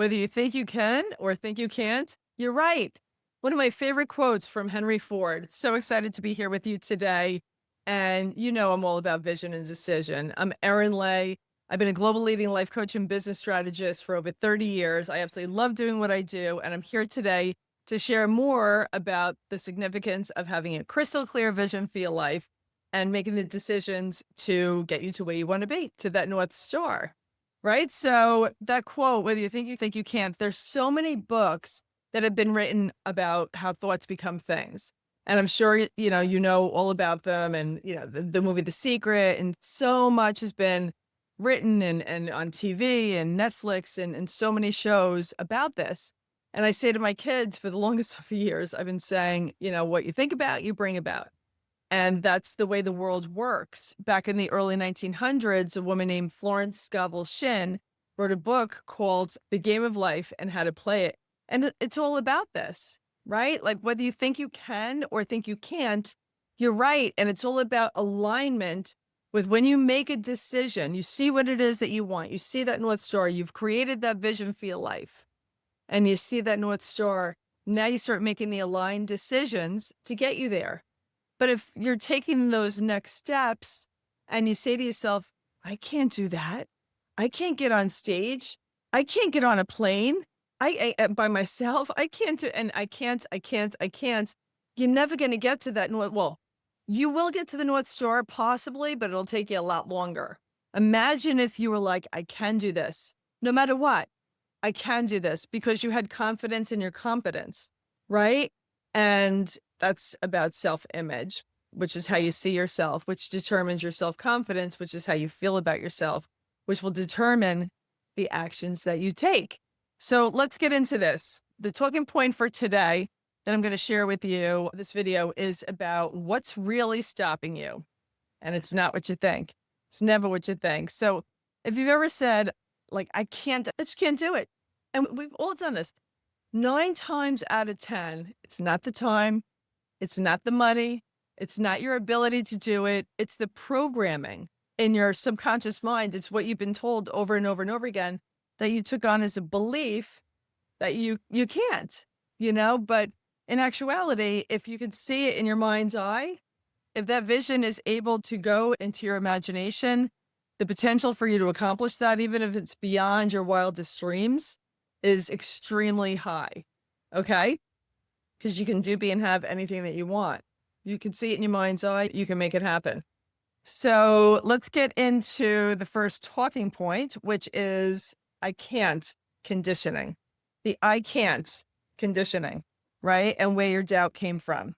Whether you think you can or think you can't, you're right. One of my favorite quotes from Henry Ford. So excited to be here with you today. And you know, I'm all about vision and decision. I'm Erin Ley. I've been a global leading life coach and business strategist for over 30 years. I absolutely love doing what I do. And I'm here today to share more about the significance of having a crystal clear vision for your life and making the decisions to get you to where you want to be, to that North Star. Right? So that quote, whether you think you can't, there's so many books that have been written about how thoughts become things. And I'm sure you know all about them and the movie The Secret, and so much has been written and on TV and Netflix and so many shows about this. And I say to my kids for the longest of years, I've been saying, what you think about, you bring about. And that's the way the world works. Back in the early 1900s, a woman named Florence Scovel Shinn wrote a book called The Game of Life and How to Play It. And it's all about this, right? Like whether you think you can or think you can't, you're right. And it's all about alignment with when you make a decision, you see what it is that you want. You see that North Star, you've created that vision for your life, and you see that North Star. Now you start making the aligned decisions to get you there. But if you're taking those next steps and you say to yourself, I can't do that. I can't get on stage. I can't get on a plane. By myself. I can't do, and I can't. You're never going to get to that. Well, you will get to the North Star possibly, but it'll take you a lot longer. Imagine if you were like, I can do this no matter what. I can do this because you had confidence in your competence, right? And that's about self-image, which is how you see yourself, which determines your self-confidence, which is how you feel about yourself, which will determine the actions that you take. So let's get into this. The talking point for today that I'm going to share with you, this video is about what's really stopping you. And it's not what you think. It's never what you think. So if you've ever said, like, I just can't do it. And we've all done this. 9 times out of 10, it's not the time. It's not the money. It's not your ability to do it. It's the programming in your subconscious mind. It's what you've been told over and over and over again that you took on as a belief that you can't, but in actuality, if you could see it in your mind's eye, if that vision is able to go into your imagination, the potential for you to accomplish that, even if it's beyond your wildest dreams, is extremely high. Okay? Because you can do, be, and have anything that you want. You can see it in your mind's eye. You can make it happen. So let's get into the first talking point, which is I can't conditioning. The I can't conditioning, right? And where your doubt came from.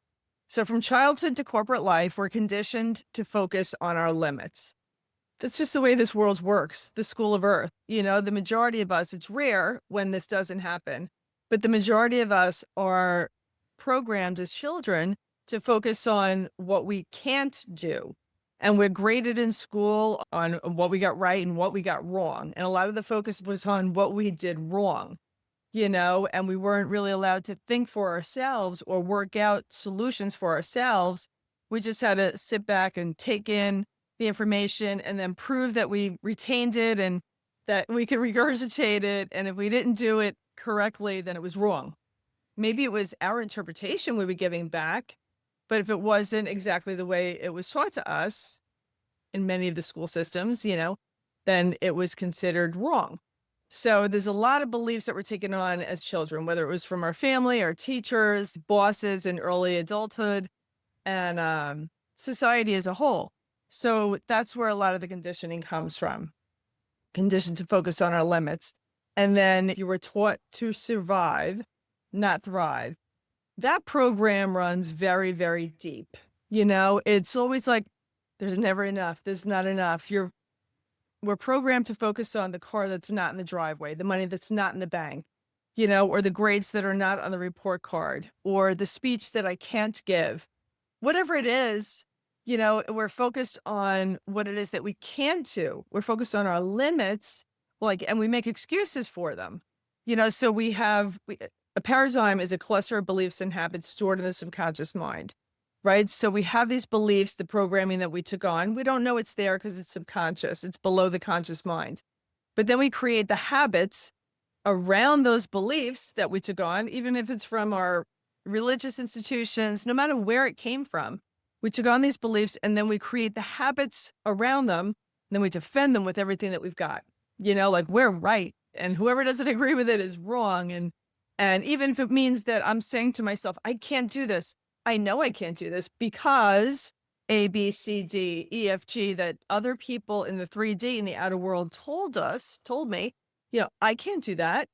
So from childhood to corporate life, we're conditioned to focus on our limits. That's just the way this world works, the school of earth. The majority of us, it's rare when this doesn't happen, but the majority of us are programmed as children to focus on what we can't do. And we're graded in school on what we got right and what we got wrong. And a lot of the focus was on what we did wrong, and we weren't really allowed to think for ourselves or work out solutions for ourselves. We just had to sit back and take in the information and then prove that we retained it and that we could regurgitate it. And if we didn't do it correctly, then it was wrong. Maybe it was our interpretation we were giving back, but if it wasn't exactly the way it was taught to us in many of the school systems, then it was considered wrong. So there's a lot of beliefs that we're taking on as children, whether it was from our family, our teachers, bosses in early adulthood, and society as a whole. So that's where a lot of the conditioning comes from. Conditioned to focus on our limits. And then you were taught to survive, not thrive. That program runs very, very deep. It's always like, there's never enough. There's not enough. We're programmed to focus on the car that's not in the driveway, the money that's not in the bank, or the grades that are not on the report card, or the speech that I can't give. Whatever it is, we're focused on what it is that we can't do. We're focused on our limits, and we make excuses for them. So a paradigm is a cluster of beliefs and habits stored in the subconscious mind, right? So we have these beliefs, the programming that we took on. We don't know it's there because it's subconscious. It's below the conscious mind. But then we create the habits around those beliefs that we took on, even if it's from our religious institutions, no matter where it came from, we took on these beliefs and then we create the habits around them. And then we defend them with everything that we've got, like we're right. And whoever doesn't agree with it is wrong. And even if it means that I'm saying to myself, I can't do this. I know I can't do this because A, B, C, D, E, F, G, that other people in the 3D in the outer world told me, I can't do that.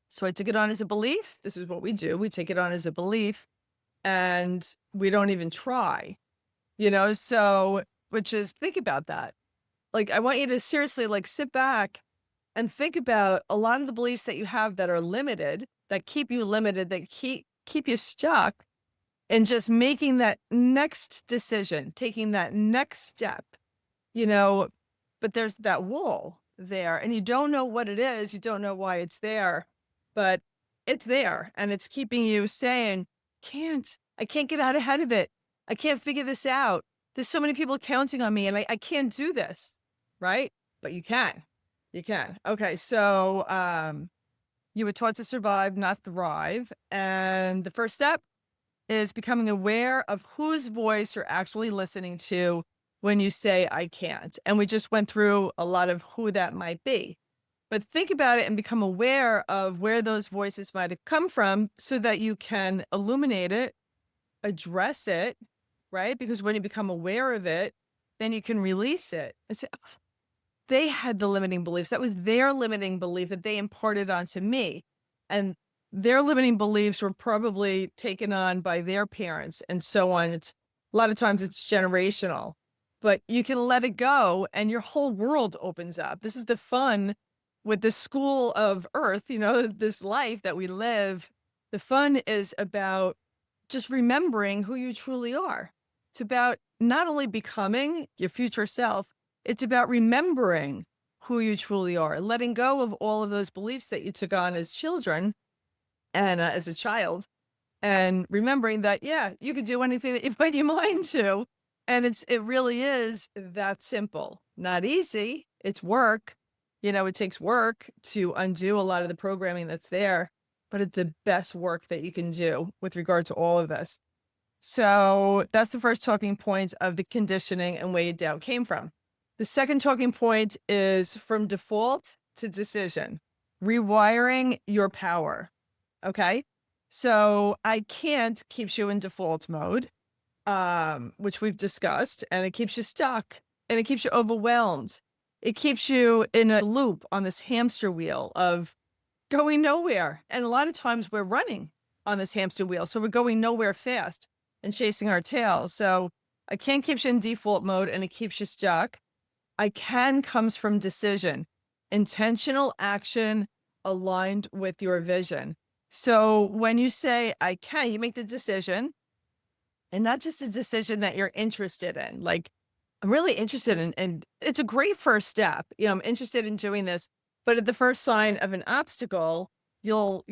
So I took it on as a belief. This is what we do. We take it on as a belief and we don't even try, so which is think about that. Like, I want you to seriously sit back and think about a lot of the beliefs that you have that are limited, that keep you limited, that keep you stuck, and just making that next decision, taking that next step, but there's that wall there and you don't know what it is. You don't know why it's there, but it's there and it's keeping you saying, I can't get out ahead of it. I can't figure this out. There's so many people counting on me and I can't do this. Right. But you can. Okay. So, you were taught to survive, not thrive. And the first step is becoming aware of whose voice you're actually listening to when you say, I can't. And we just went through a lot of who that might be. But think about it and become aware of where those voices might have come from so that you can illuminate it, address it, right? Because when you become aware of it, then you can release it and say, "Oh, they had the limiting beliefs. That was their limiting belief that they imparted onto me. And their limiting beliefs were probably taken on by their parents and so on. It's a lot of times it's generational, but you can let it go and your whole world opens up. This is the fun with the school of earth, this life that we live. The fun is about just remembering who you truly are. It's about not only becoming your future self, it's about remembering who you truly are, letting go of all of those beliefs that you took on as children and as a child, and remembering that, yeah, you could do anything that you put your mind to. And it really is that simple. Not easy. It's work. It takes work to undo a lot of the programming that's there, but it's the best work that you can do with regard to all of this. So that's the first talking point of the conditioning and where your doubt came from. The second talking point is from default to decision, rewiring your power. Okay. So I can't keeps you in default mode, which we've discussed, and it keeps you stuck and it keeps you overwhelmed. It keeps you in a loop on this hamster wheel of going nowhere. And a lot of times we're running on this hamster wheel. So we're going nowhere fast and chasing our tail. So I can't keep you in default mode and it keeps you stuck. I can comes from decision, intentional action aligned with your vision. So when you say I can, you make the decision, and not just a decision that you're interested in. Like, I'm really interested in, and it's a great first step. I'm interested in doing this, but at the first sign of an obstacle, you'll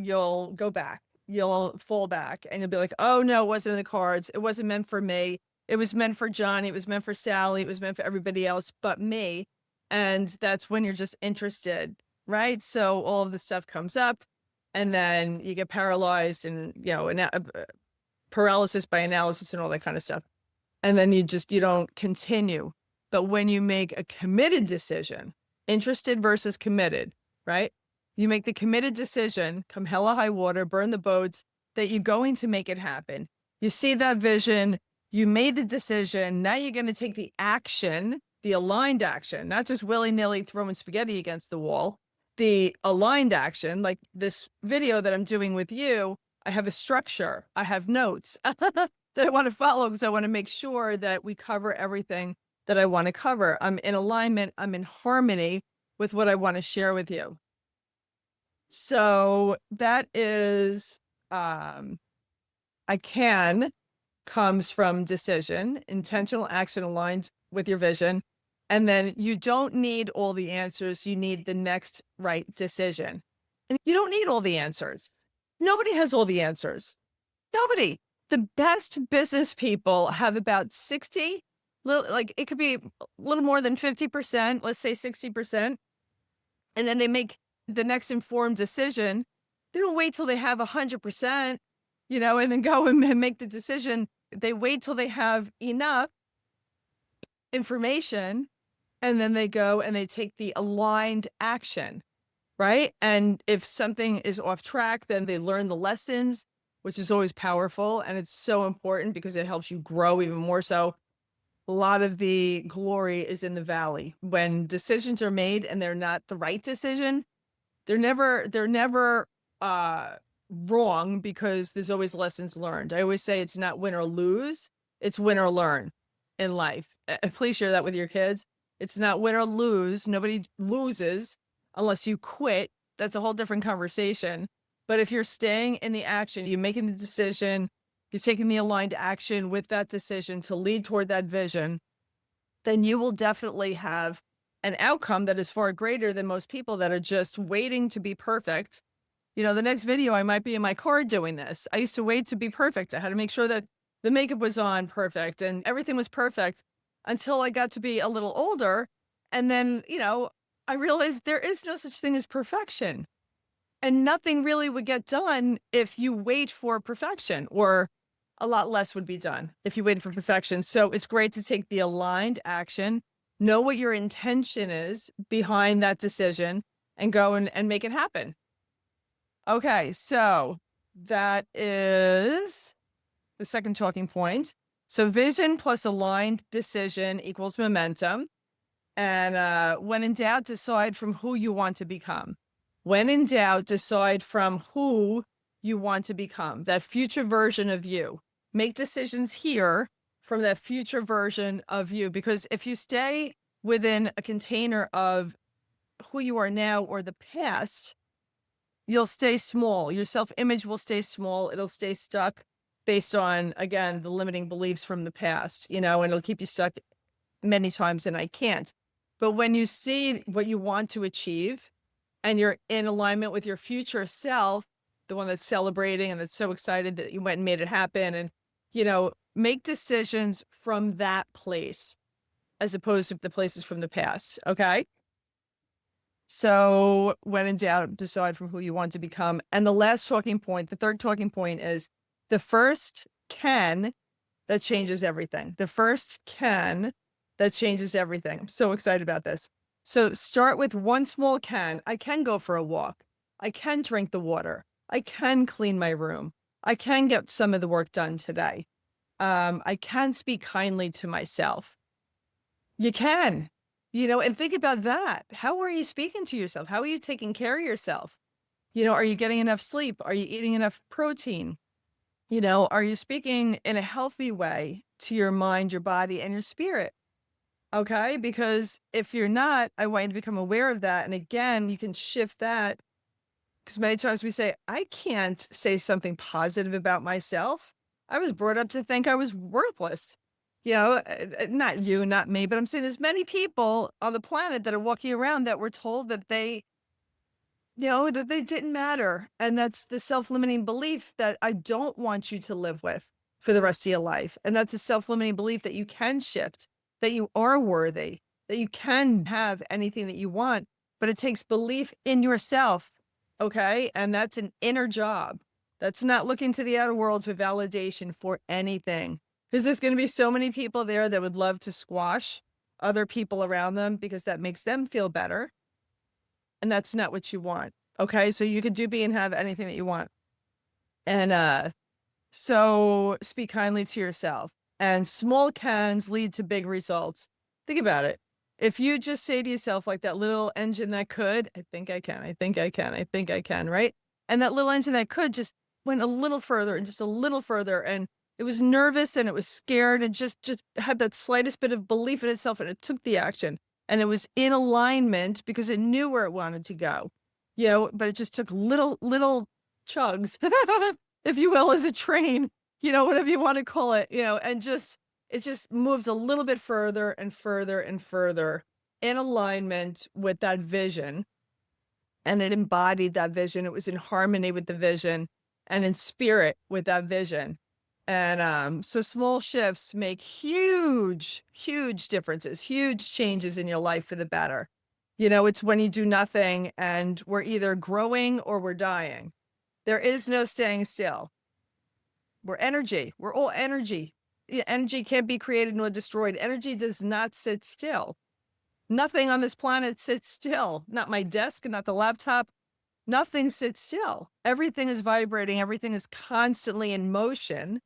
go back, you'll fall back, and you'll be like, oh no, it wasn't in the cards. It wasn't meant for me. It was meant for Johnny. It was meant for Sally. It was meant for everybody else but me. And that's when you're just interested, right? So all of this stuff comes up, and then you get paralyzed and, paralysis by analysis and all that kind of stuff. And then you don't continue. But when you make a committed decision, interested versus committed, right? You make the committed decision, come hell or high water, burn the boats, that you're going to make it happen. You see that vision, you made the decision, now you're going to take the action, the aligned action, not just willy-nilly throwing spaghetti against the wall, the aligned action, like this video that I'm doing with you. I have a structure, I have notes that I want to follow because I want to make sure that we cover everything that I want to cover. I'm in alignment, I'm in harmony with what I want to share with you. So that is, I can comes from decision, intentional action aligned with your vision. And then you don't need all the answers. You need the next right decision. And you don't need all the answers. Nobody has all the answers. Nobody. The best business people have about 60, like it could be a little more than 50%, let's say 60%. And then they make the next informed decision, they don't wait till they have 100%, and then go and make the decision. They wait till they have enough information, and then they go and they take the aligned action, right? And if something is off track, then they learn the lessons, which is always powerful. And it's so important because it helps you grow even more. So a lot of the glory is in the valley. When decisions are made and they're not the right decision, they're never uh wrong, because there's always lessons learned. I always say it's not win or lose, it's win or learn in life. Please share that with your kids. It's not win or lose. Nobody loses unless you quit. That's a whole different conversation. But if you're staying in the action, you're making the decision, you're taking the aligned action with that decision to lead toward that vision, then you will definitely have an outcome that is far greater than most people that are just waiting to be perfect. The next video, I might be in my car doing this. I used to wait to be perfect. I had to make sure that the makeup was on perfect and everything was perfect until I got to be a little older. And then, I realized there is no such thing as perfection. And nothing really would get done if you wait for perfection, or a lot less would be done if you waited for perfection. So it's great to take the aligned action, know what your intention is behind that decision, and go and make it happen. Okay, so that is the second talking point. So vision plus aligned decision equals momentum. And when in doubt, decide from who you want to become. When in doubt, decide from who you want to become, that future version of you. Make decisions here from that future version of you, because if you stay within a container of who you are now or the past, you'll stay small. Your self-image will stay small. It'll stay stuck based on, again, the limiting beliefs from the past, and it'll keep you stuck many times, and I can't. But when you see what you want to achieve and you're in alignment with your future self, the one that's celebrating and that's so excited that you went and made it happen, and, make decisions from that place as opposed to the places from the past. Okay. So when in doubt, decide from who you want to become. And the last talking point, the third talking point, is the first can that changes everything. The first can that changes everything. I'm so excited about this. So start with one small can. I can go for a walk. I can drink the water. I can clean my room. I can get some of the work done today. I can speak kindly to myself. You can, and think about that. How are you speaking to yourself? How are you taking care of yourself? Are you getting enough sleep? Are you eating enough protein? Are you speaking in a healthy way to your mind, your body, and your spirit? Okay. Because if you're not, I want you to become aware of that. And again, you can shift that, because many times we say, I can't say something positive about myself. I was brought up to think I was worthless. Not you, not me, but I'm saying there's many people on the planet that are walking around that were told that that they didn't matter. And that's the self-limiting belief that I don't want you to live with for the rest of your life. And that's a self-limiting belief that you can shift, that you are worthy, that you can have anything that you want, but it takes belief in yourself. Okay. And that's an inner job. That's not looking to the outer world for validation for anything. Because there's going to be so many people there that would love to squash other people around them because that makes them feel better. And that's not what you want. Okay. So you could do, be, and have anything that you want. And so speak kindly to yourself. And small cans lead to big results. Think about it. If you just say to yourself, like that little engine that could, I think I can, I think I can, I think I can, right? And that little engine that could just went a little further and just a little further. And it was nervous and it was scared and just had that slightest bit of belief in itself, and it took the action, and it was in alignment because it knew where it wanted to go, but it just took little chugs, if you will, as a train, whatever you want to call it, and it just moves a little bit further and further and further in alignment with that vision. And it embodied that vision. It was in harmony with the vision and in spirit with that vision. And so small shifts make huge differences, huge changes in your life for the better. It's when you do nothing and we're either growing or we're dying. There is no staying still. We're energy. We're all energy. Energy can't be created nor destroyed. Energy does not sit still. Nothing on this planet sits still. Not my desk, not the laptop. Nothing sits still. Everything is vibrating. Everything is constantly in motion.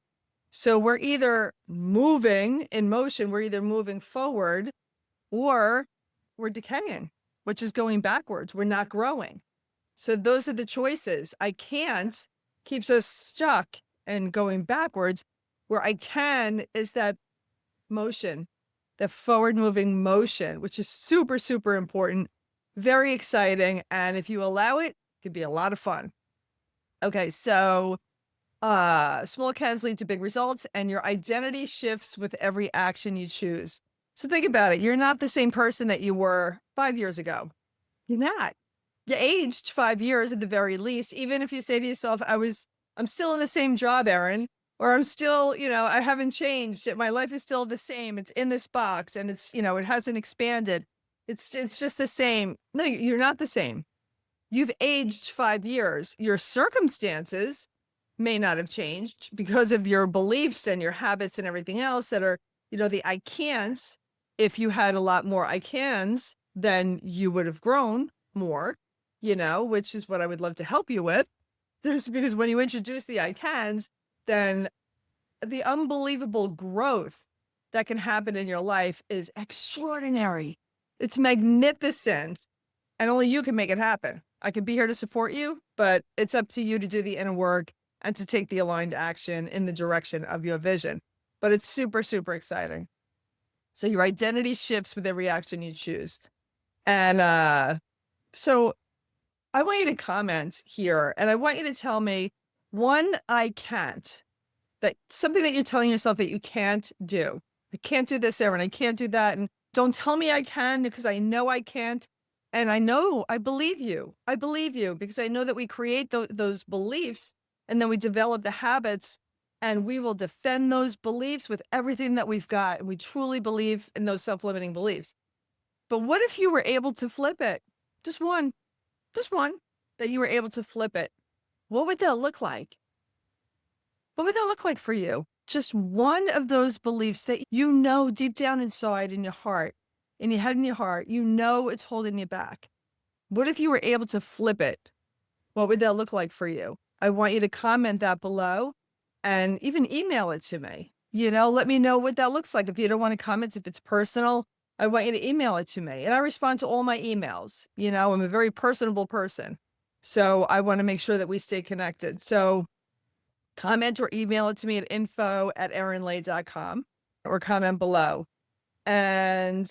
So we're either moving in motion, we're either moving forward or we're decaying, which is going backwards. We're not growing. So those are the choices. I can't keeps us stuck and going backwards. Where I can is that motion, the forward moving motion, which is super, super important, very exciting. And if you allow it, it could be a lot of fun. Okay, so small accounts lead to big results, and your identity shifts with every action you choose. So think about it. You're not the same person that you were 5 years ago. You're not. You aged 5 years at the very least. Even if you say to yourself, I'm still in the same job, Erin, or I'm still, I haven't changed. My life is still the same. It's in this box and it's, it hasn't expanded. It's just the same. No, you're not the same. You've aged 5 years. Your circumstances may not have changed because of your beliefs and your habits and everything else that are, the I can'ts. If you had a lot more I can's, then you would have grown more, which is what I would love to help you with. Because when you introduce the I can's, then the unbelievable growth that can happen in your life is extraordinary. It's magnificent. And only you can make it happen. I can be here to support you, but it's up to you to do the inner work and to take the aligned action in the direction of your vision. But it's super, super exciting. So your identity shifts with every action you choose. And so I want you to comment here, and I want you to tell me one I can't, that something that you're telling yourself that you can't do. I can't do this, Erin. I can't do that. And don't tell me I can, because I know I can't. And I believe you. I believe you because I know that we create those beliefs and then we develop the habits, and we will defend those beliefs with everything that we've got. And we truly believe in those self-limiting beliefs. But what if you were able to flip it? Just one, that you were able to flip it. What would that look like? What would that look like for you? Just one of those beliefs that deep down inside in your heart, in your head and your heart, it's holding you back. What if you were able to flip it? What would that look like for you? I want you to comment that below and even email it to me. Let me know what that looks like. If you don't want to comment, if it's personal, I want you to email it to me. And I respond to all my emails. I'm a very personable person. So I want to make sure that we stay connected. So comment or email it to me at info@erinley.com or comment below. And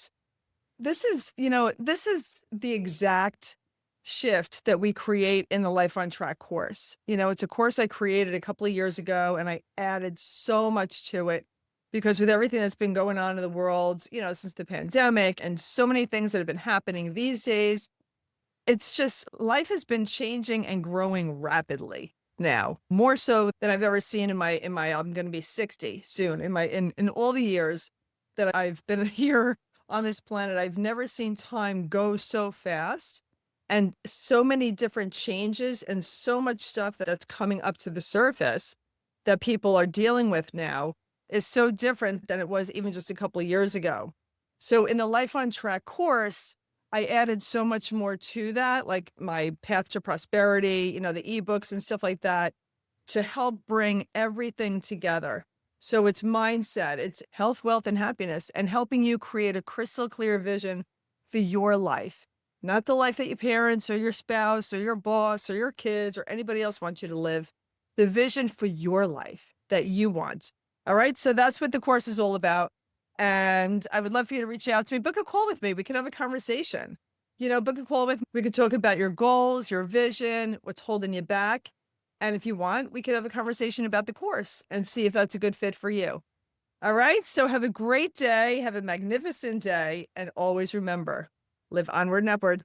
this is the exact shift that we create in the Life on Track course. It's a course I created a couple of years ago, and I added so much to it because with everything that's been going on in the world, since the pandemic and so many things that have been happening these days, it's just life has been changing and growing rapidly now, more so than I've ever seen in my I'm going to be 60 soon in all the years that I've been here on this planet. I've never seen time go so fast and so many different changes and so much stuff that's coming up to the surface that people are dealing with now is so different than it was even just a couple of years ago. So in the Life on Track course, I added so much more to that, like my path to prosperity, the ebooks and stuff like that, to help bring everything together. So it's mindset, it's health, wealth, and happiness, and helping you create a crystal clear vision for your life, not the life that your parents or your spouse or your boss or your kids or anybody else wants you to live, the vision for your life that you want. All right. So that's what the course is all about. And I would love for you to reach out to me, book a call with me. We can have a conversation, book a call with me. We could talk about your goals, your vision, what's holding you back. And if you want, we could have a conversation about the course and see if that's a good fit for you. All right. So have a great day. Have a magnificent day. And always remember, live onward and upward.